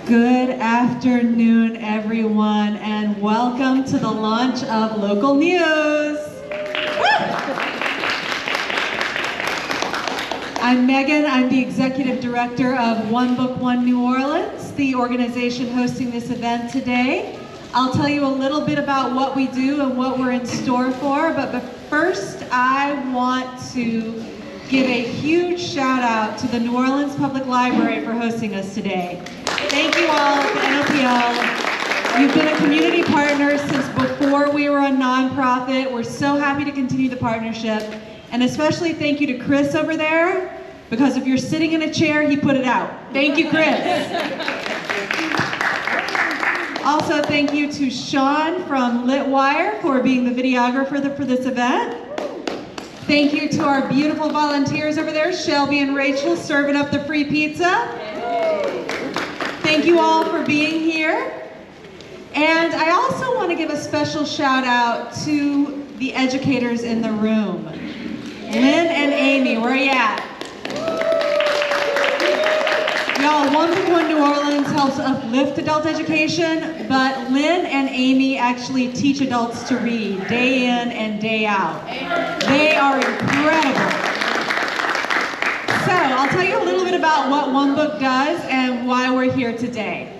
Good afternoon, everyone, and welcome to the launch of Local News. I'm Megan. I'm the Executive Director of One Book, One New Orleans, the organization hosting this event today. I'll tell you a little bit about what we do and what we're in store for, but first I want to give a huge shout out to the New Orleans Public Library for hosting us today. Thank you all at the NOPL. You've been a community partner since before we were a nonprofit. We're so happy to continue the partnership. And especially thank you to Chris over there, because if you're sitting in a chair, he put it out. Thank you, Chris. Also, thank you to Sean from Litwire for being the videographer for this event. Thank you to our beautiful volunteers over there, Shelby and Rachel, serving up the free pizza. Thank you all for being here. And I also want to give a special shout out to the educators in the room. Lynn and Amy, where are you at? Y'all, One Book, One New Orleans helps uplift adult education, but Lynn and Amy actually teach adults to read day in and day out. They are incredible. So I'll tell you a little bit about what One Book does and why we're here today.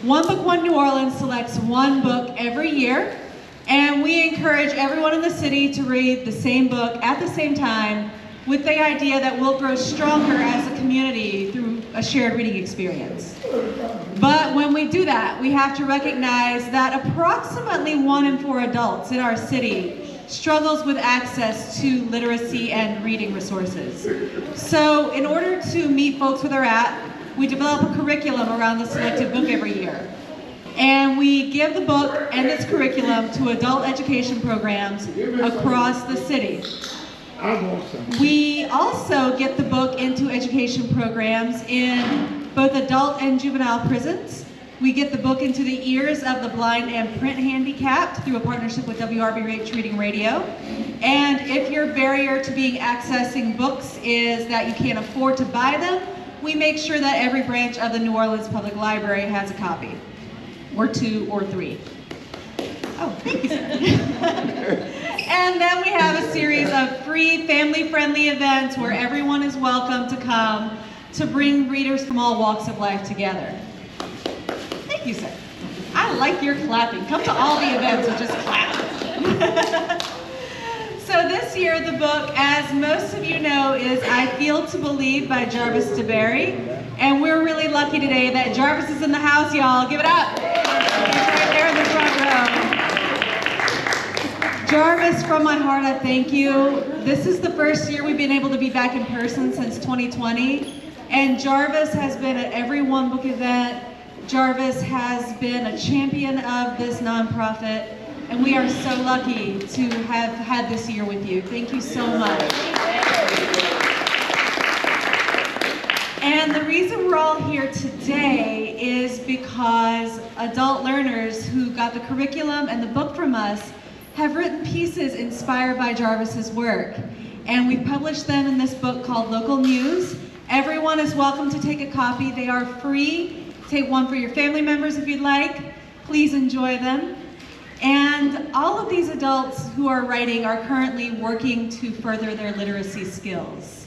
One Book, One New Orleans selects one book every year, and we encourage everyone in the city to read the same book at the same time, with the idea that we'll grow stronger as a community through a shared reading experience. But when we do that, we have to recognize that approximately 1 in 4 adults in our city struggles with access to literacy and reading resources. So in order to meet folks where they're at, we develop a curriculum around the selected book every year. And we give the book and its curriculum to adult education programs across the city. We also get the book into education programs in both adult and juvenile prisons. We get the book into the ears of the blind and print handicapped through a partnership with WRBH Reading Radio. And if your barrier to being accessing books is that you can't afford to buy them, we make sure that every branch of the New Orleans Public Library has a copy, or 2 or 3. Oh, thank you, sir. And then we have a series of free, family-friendly events where everyone is welcome to come to bring readers from all walks of life together. Thank you, sir. I like your clapping. Come to all the events and just clap. So this year, the book, as most of you know, is I Feel to Believe by Jarvis DeBerry. And we're really lucky today that Jarvis is in the house, y'all. Give it up. He's right there in the front row. Jarvis, from my heart, I thank you. This is the first year we've been able to be back in person since 2020. And Jarvis has been at every One Book event. Jarvis has been a champion of this nonprofit. And we are so lucky to have had this year with you. Thank you so much. And the reason we're all here today is because adult learners who got the curriculum and the book from us have written pieces inspired by Jarvis's work. And we've published them in this book called Local News. Everyone is welcome to take a copy. They are free. Take one for your family members if you'd like. Please enjoy them. And all of these adults who are writing are currently working to further their literacy skills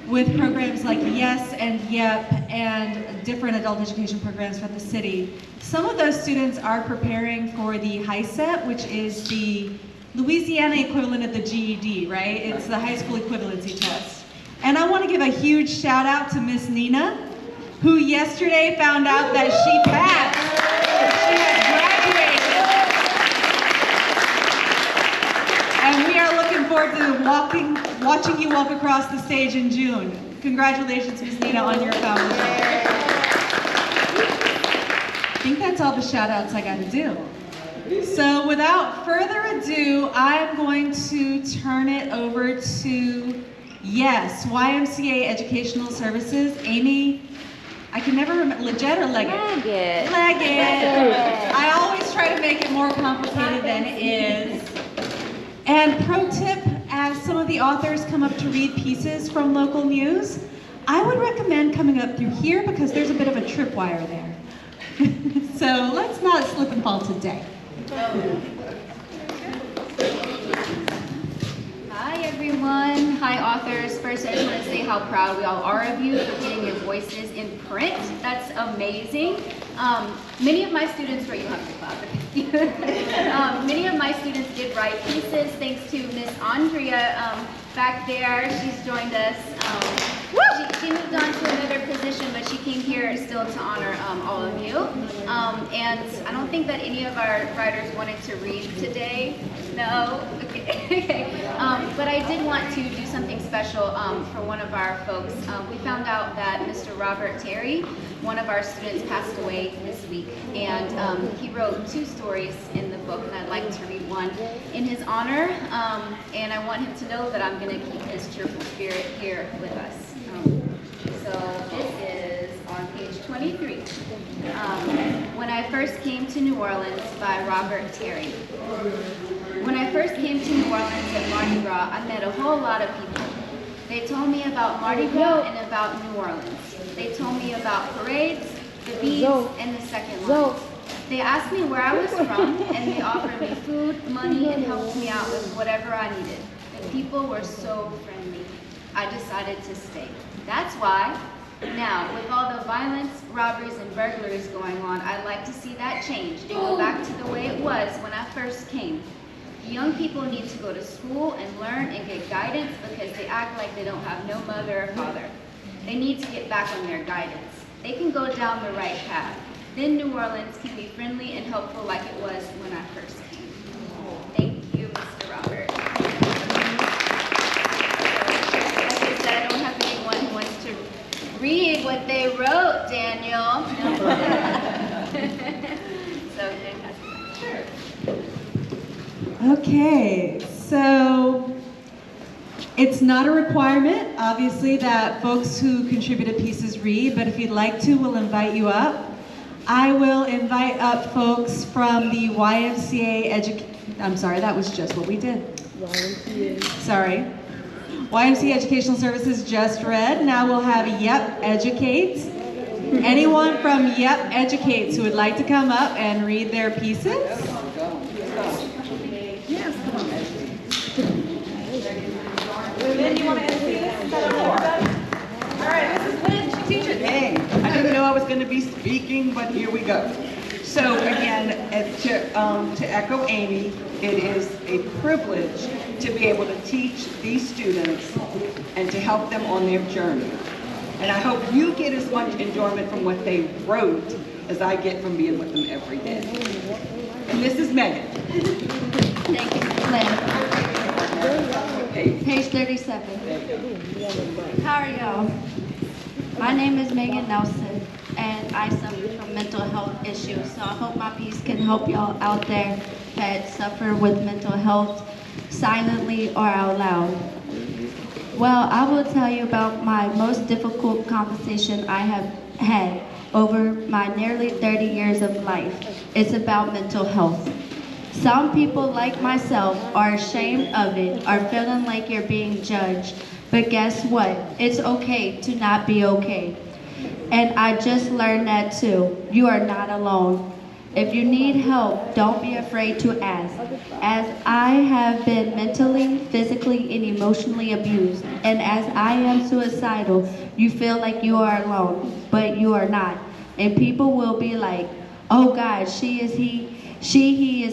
with programs like YES and YEP and different adult education programs from the city. Some of those students are preparing for the HiSET, which is the Louisiana equivalent of the GED, right? It's the high school equivalency test. And I want to give a huge shout out to Miss Nina, who yesterday found out that she passed. She has graduated. And we are looking forward to watching you walk across the stage in June. Congratulations, Ms. Nina, on your accomplishment. I think that's all the shout outs I got to do. So without further ado, I'm going to turn it over to YMCA Educational Services. Amy, I can never remember, Leggett or Leggett? Leggett. I always try to make it more complicated than it is. And pro tip, as some of the authors come up to read pieces from Local News, I would recommend coming up through here because there's a bit of a tripwire there. So let's not slip and fall today. Hi everyone, hi authors. First I just want to say how proud we all are of you for getting your voices in print. That's amazing. Many of my students, right, you have to clap. Many of my students did write pieces thanks to Miss Andrea back there. She's joined us. She moved on to another position, but she came here still to honor all of you. And I don't think that any of our writers wanted to read today. No? Okay. But I did want to do something special for one of our folks. We found out that Mr. Robert Terry, one of our students, passed away this week. And he wrote 2 stories in the book, and I'd like to read one in his honor. And I want him to know that I'm going to keep his cheerful spirit here with us. So this is on page 23. When I First Came to New Orleans by Robert Terry. When I first came to New Orleans at Mardi Gras, I met a whole lot of people. They told me about Mardi Gras and about New Orleans. They told me about parades, the beads, and the second lines. They asked me where I was from, and they offered me food, money, and helped me out with whatever I needed. The people were so friendly. I decided to stay. That's why. Now, with all the violence, robberies, and burglaries going on, I'd like to see that change and go back to the way it was when I first came. Young people need to go to school and learn and get guidance because they act like they don't have no mother or father. They need to get back on their guidance. They can go down the right path. Then New Orleans can be friendly and helpful like it was when I first came. Thank you, Mr. Robert. Like I said, I don't have anyone who wants to read what they wrote, Daniel. So, sure. Okay, so it's not a requirement, obviously, that folks who contributed pieces read, but if you'd like to, we'll invite you up. I will invite up folks from the YMCA I'm sorry, that was just what we did. YMCA. Sorry. YMCA Educational Services just read. Now we'll have YEP Educates. Anyone from YEP Educates who would like to come up and read their pieces? Yes, come on. Lynn, you want to MC this? All right, this is Lynn. She teaches. Hey, I didn't know I was going to be speaking, but here we go. So again, to echo Amy, it is a privilege to be able to teach these students and to help them on their journey. And I hope you get as much enjoyment from what they wrote as I get from being with them every day. And this is Megan. Thank you, Lynn. Page 37. How are y'all? My name is Megan Nelson, and I suffer from mental health issues. So I hope my piece can help y'all out there that suffer with mental health silently or out loud. Well, I will tell you about my most difficult conversation I have had over my nearly 30 years of life. It's about mental health. Some people, like myself, are ashamed of it, are feeling like you're being judged. But guess what? It's okay to not be okay. And I just learned that too. You are not alone. If you need help, don't be afraid to ask. As I have been mentally, physically, and emotionally abused, and as I am suicidal, you feel like you are alone, but you are not. And people will be like, oh God, he is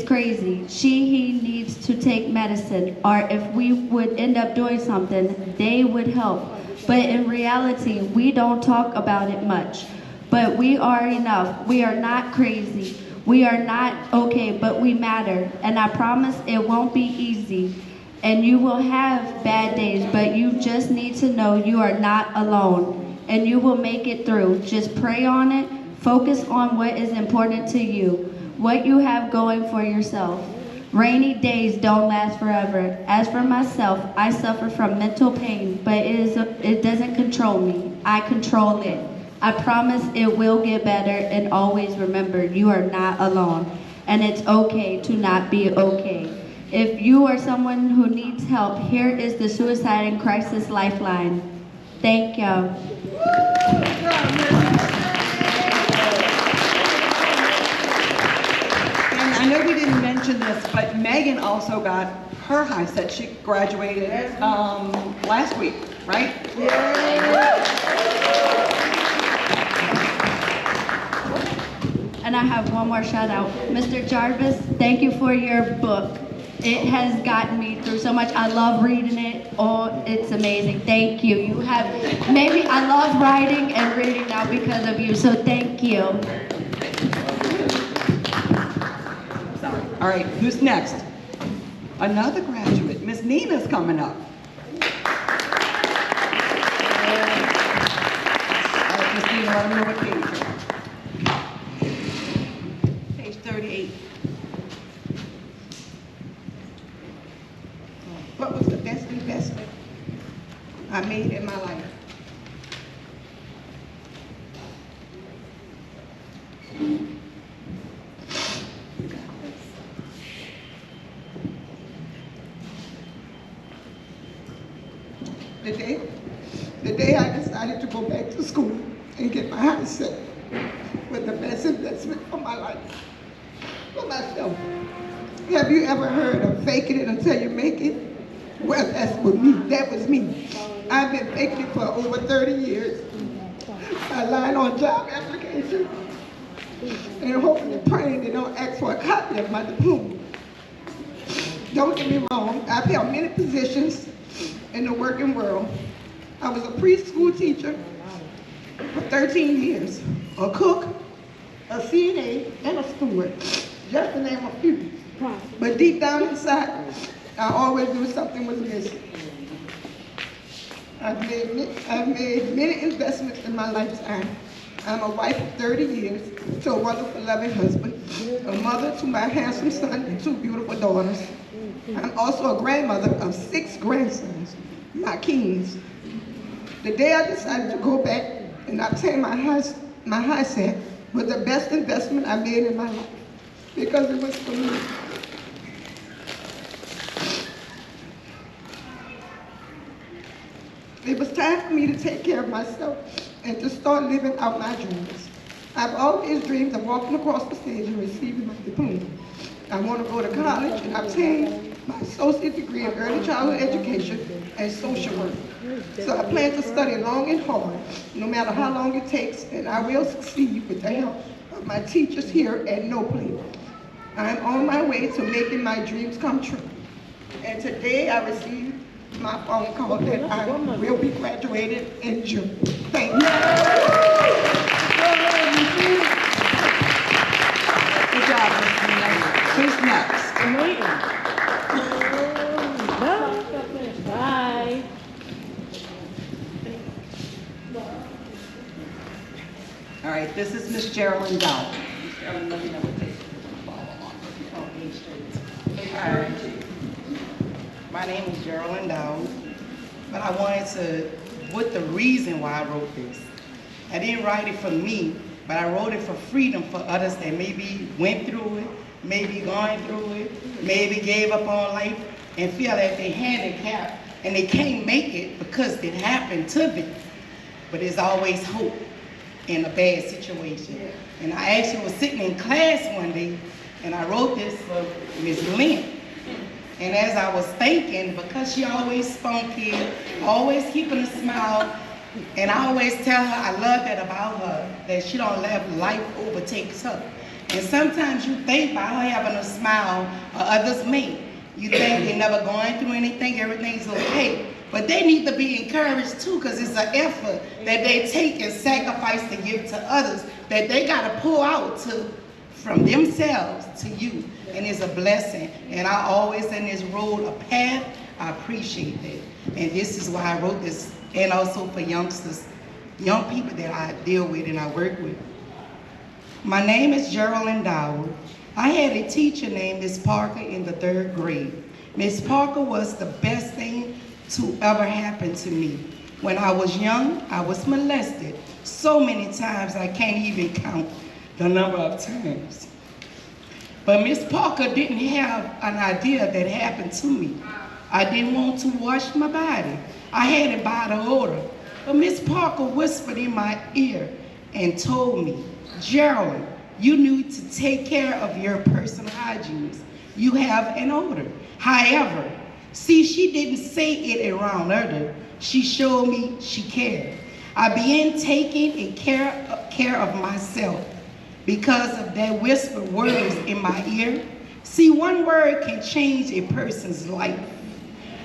crazy. He needs to take medicine. Or if we would end up doing something, they would help. But in reality, we don't talk about it much. But we are enough. We are not crazy. We are not okay, but we matter. And I promise it won't be easy. And you will have bad days, but you just need to know you are not alone. And you will make it through. Just pray on it. Focus on what is important to you. What you have going for yourself. Rainy days don't last forever. As for myself, I suffer from mental pain, but it doesn't control me. I control it. I promise it will get better, and always remember you are not alone. And it's okay to not be okay. If you are someone who needs help, here is the Suicide and Crisis Lifeline. Thank you. mention this, but Megan also got her high set. She graduated last week, right? And I have one more shout out. Mr. Jarvis, thank you for your book. It has gotten me through so much. I love reading it. Oh, it's amazing. Thank you. You have, maybe I love writing and reading now because of you, so thank you. All right, who's next? Another graduate. Miss Nina's coming up. All right, Miss Nina, let me know what page. Page 38. What was the best investment I made in my life? The day I decided to go back to school and get my high set was the best investment of my life, for myself. Have you ever heard of faking it until you make it? Well, that's with me. That was me. I've been faking it for over 30 years. I lying on job applications and hoping and praying they don't ask for a copy of my diploma. Don't get me wrong, I've held many positions in the working world. I was a preschool teacher for 13 years, a cook, a CNA, and a steward, just to name a few. But deep down inside, I always knew something was missing. I've made many investments in my lifetime. I'm a wife of 30 years to a wonderful, loving husband, a mother to my handsome son and 2 beautiful daughters. I'm also a grandmother of 6 grandsons, my kings. The day I decided to go back and obtain my high set was the best investment I made in my life, because it was for me. It was time for me to take care of myself and to start living out my dreams. I've always dreamed of walking across the stage and receiving my diploma. I want to go to college and obtain my associate degree in early childhood education and social work. So I plan to study long and hard, no matter how long it takes, and I will succeed with the help of my teachers here at No Play. I am on my way to making my dreams come true. And today I received my phone call that I will be graduated in June. Thank you. Good job, Miss Nina. Who's next? Bye. All right, this is Miss Geraldine Dow. Miss Geraldine, let me know what page. Follow along. Oh, page 30. Hi, my name is Geraldine Dowd, but I wanted to, what the reason why I wrote this. I didn't write it for me, but I wrote it for freedom for others that maybe went through it, maybe going through it, maybe gave up on life and feel that they're handicapped and they can't make it because it happened to them. But there's always hope in a bad situation. And I actually was sitting in class one day and I wrote this for Miss Lynn. And as I was thinking, because she always spunky, always keeping a smile, and I always tell her I love that about her, that she don't let life overtakes her. And sometimes you think by her having a smile, or others may. You think they're never going through anything, everything's okay. But they need to be encouraged too, because it's an effort that they take and sacrifice to give to others, that they gotta pull out from themselves to you. And it's a blessing. And I always in this road a path, I appreciate that. And this is why I wrote this, and also for youngsters, young people that I deal with and I work with. My name is Geraldine Dowd. I had a teacher named Miss Parker in the 3rd grade. Miss Parker was the best thing to ever happen to me. When I was young, I was molested so many times I can't even count the number of times. But Miss Parker didn't have an idea that happened to me. I didn't want to wash my body. I had it by the order. But Miss Parker whispered in my ear and told me, Geraldine, you need to take care of your personal hygiene. you have an odor. However, see, she didn't say it around her. She showed me she cared. I began taking care of myself because of that whispered words in my ear. See, one word can change a person's life.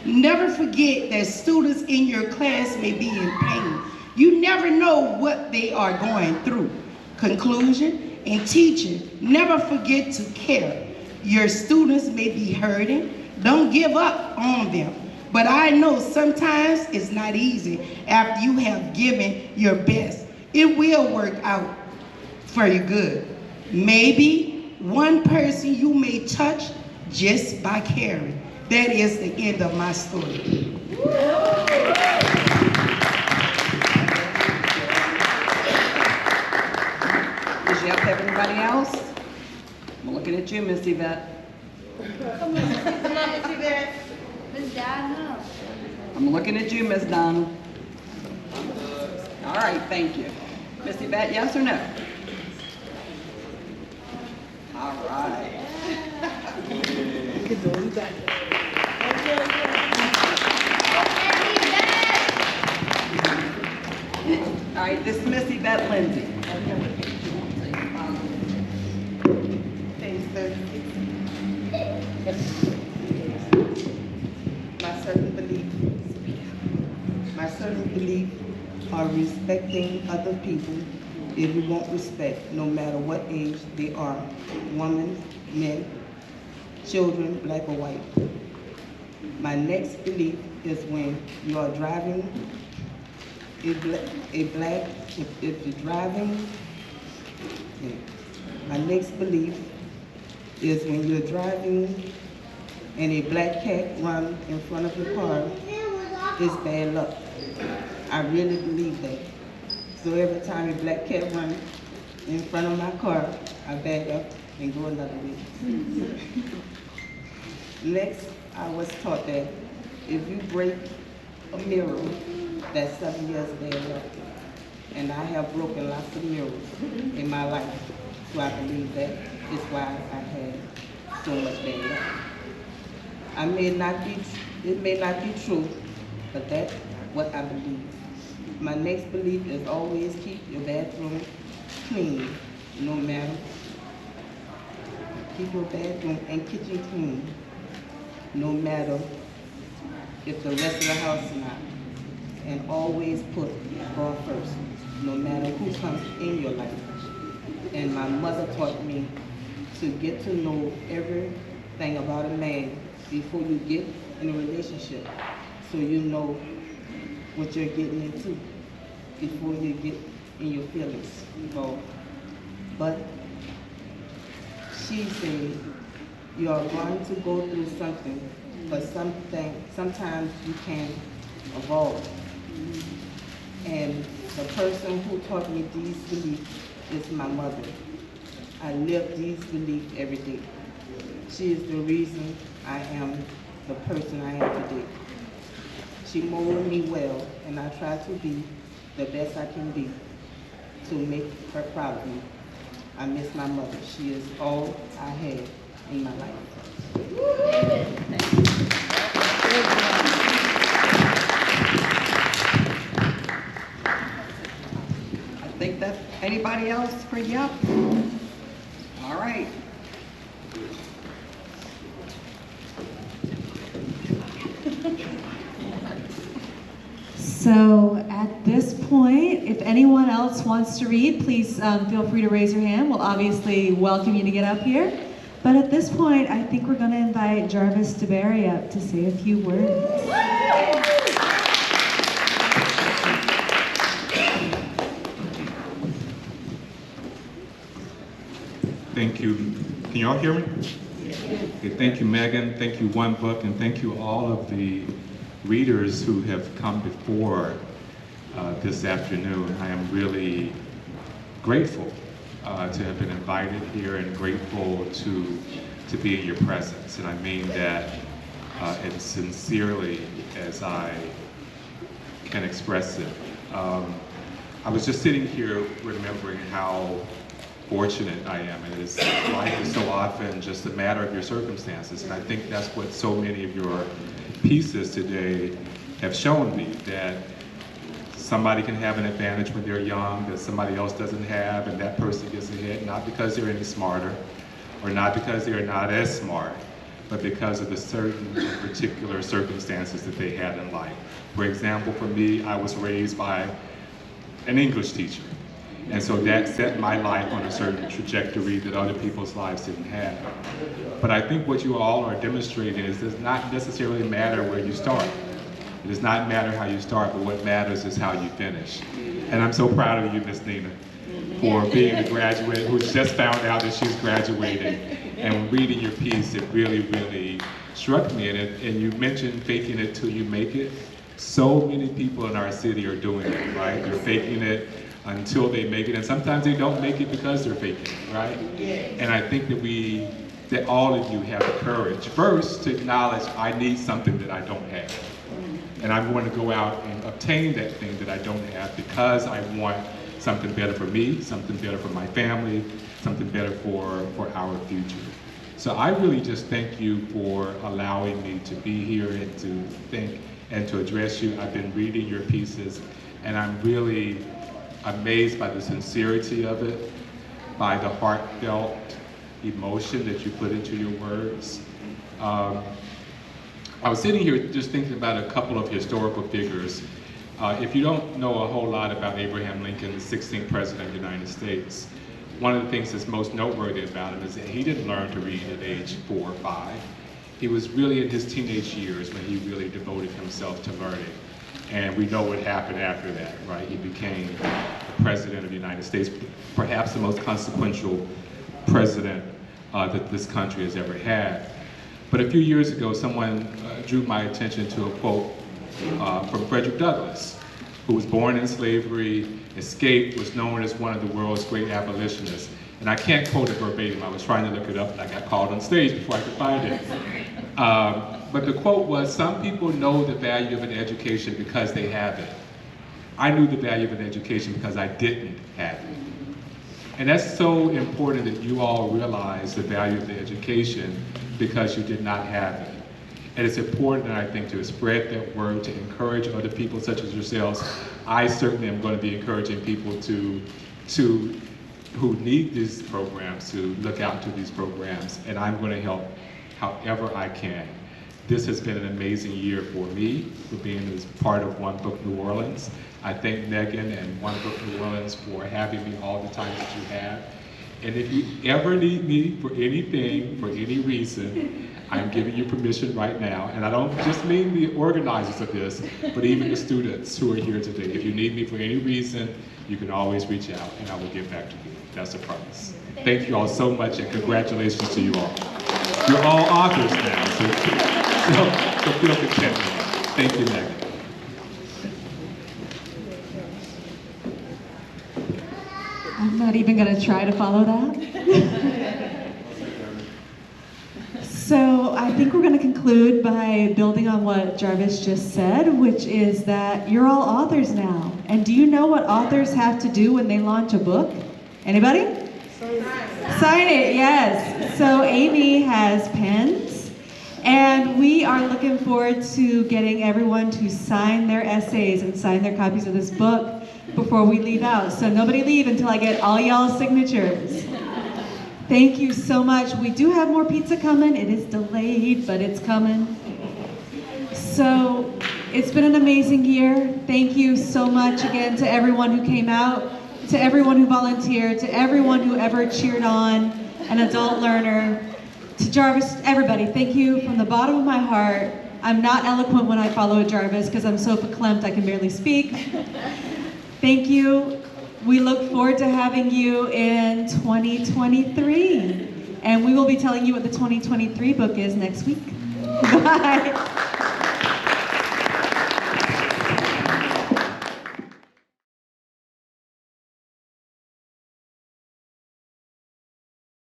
Never forget that students in your class may be in pain. You never know what they are going through. Conclusion, and teaching, never forget to care. Your students may be hurting. Don't give up on them. But I know sometimes it's not easy after you have given your best. It will work out for your good. Maybe one person you may touch just by caring. That is the end of my story. Does you have anybody else? I'm looking at you, Miss Yvette. Miss Donna. I'm looking at you, Miss Donna. All right, thank you. Miss Yvette, yes or no? All right. All right, this is Miss Yvette Lindsay. Page 36. My certain belief are respecting other people if you want respect, no matter what age they are, women, men, children, black or white. My next belief is when you are driving if you're driving, yeah. My next belief is when you're driving and a black cat runs in front of your car, it's bad luck. I really believe that. So every time a black cat runs in front of my car, I back up and go another way. Next, I was taught that if you break a mirror, that's 7 years bad luck. And I have broken lots of mirrors in my life. So I believe that is why I had so much bad luck. It may not be true, but that's what I believe. My next belief is always keep your bathroom clean, no matter. Keep your bathroom and kitchen clean, no matter if the rest of the house is not. And always put God first, no matter who comes in your life. And my mother taught me to get to know everything about a man before you get in a relationship, so you know what you're getting into before you get in your feelings involved. But she said, you are going to go through something, but sometimes you can evolve. And the person who taught me these beliefs is my mother. I live these beliefs every day. She is the reason I am the person I am today. She molded me well, and I try to be the best I can be to make her proud of me. I miss my mother. She is all I had in my life. I think that's anybody else for Yup? All right. So at this point, if anyone else wants to read, please feel free to raise your hand. We'll obviously welcome you to get up here. But at this point, I think we're going to invite Jarvis DeBerry up to say a few words. Thank you. Can you all hear me? Okay, thank you, Megan. Thank you, One Book, and thank you all of the readers who have come before this afternoon. I am really grateful to have been invited here and grateful to be in your presence. And I mean that as sincerely as I can express it. I was just sitting here remembering how fortunate I am. And it's, life is so often just a matter of your circumstances. And I think that's what so many of your pieces today have shown me, that somebody can have an advantage when they're young that somebody else doesn't have, and that person gets ahead, not because they're any smarter, or not because they're not as smart, but because of the certain and particular circumstances that they had in life. For example, for me, I was raised by an English teacher. And so that set my life on a certain trajectory that other people's lives didn't have. But I think what you all are demonstrating is it does not necessarily matter where you start. It does not matter how you start, but what matters is how you finish. And I'm so proud of you, Miss Nina, for being a graduate who just found out that she's graduating. And reading your piece, it really, really struck me. And you mentioned faking it till you make it. So many people in our city are doing it, right? They're faking it until they make it, and sometimes they don't make it because they're faking it, right? Yes. And I think that all of you have the courage, first, to acknowledge I need something that I don't have. And I'm going to go out and obtain that thing that I don't have because I want something better for me, something better for my family, something better for our future. So I really just thank you for allowing me to be here and to think and to address you. I've been reading your pieces, and I'm really amazed by the sincerity of it, by the heartfelt emotion that you put into your words. I was sitting here just thinking about a couple of historical figures. If you don't know a whole lot about Abraham Lincoln, the 16th President of the United States, one of the things that's most noteworthy about him is that he didn't learn to read at age 4 or 5. He was really in his teenage years when he really devoted himself to learning. And we know what happened after that, right? He became the President of the United States, perhaps the most consequential president that this country has ever had. But a few years ago, someone drew my attention to a quote from Frederick Douglass, who was born in slavery, escaped, was known as one of the world's great abolitionists. And I can't quote it verbatim. I was trying to look it up, and I got called on stage before I could find it. But the quote was, "Some people know the value of an education because they have it. I knew the value of an education because I didn't have it." And that's so important that you all realize the value of the education because you did not have it. And it's important, I think, to spread that word, to encourage other people such as yourselves. I certainly am going to be encouraging people who need these programs to look out to these programs, and I'm going to help however I can. This has been an amazing year for me, for being as part of One Book New Orleans. I thank Megan and One Book New Orleans for having me all the time that you have. And if you ever need me for anything, for any reason, I'm giving you permission right now. And I don't just mean the organizers of this, but even the students who are here today. If you need me for any reason, you can always reach out and I will get back to you. That's a promise. Thank you all so much, and congratulations to you all. You're all authors now, so feel content. Thank you, Megan. I'm not even going to try to follow that. So I think we're going to conclude by building on what Jarvis just said, which is that you're all authors now. And do you know what authors have to do when they launch a book? Anybody? Sign it, yes. So Amy has pens, and we are looking forward to getting everyone to sign their essays and sign their copies of this book before we leave out. So nobody leave until I get all y'all's signatures. Thank you so much. We do have more pizza coming. It is delayed, but it's coming. So it's been an amazing year. Thank you so much again to everyone who came out, to everyone who volunteered, to everyone who ever cheered on an adult learner, to Jarvis, everybody. Thank you from the bottom of my heart. I'm not eloquent when I follow Jarvis because I'm so verklempt I can barely speak. Thank you. We look forward to having you in 2023. And we will be telling you what the 2023 book is next week. Bye.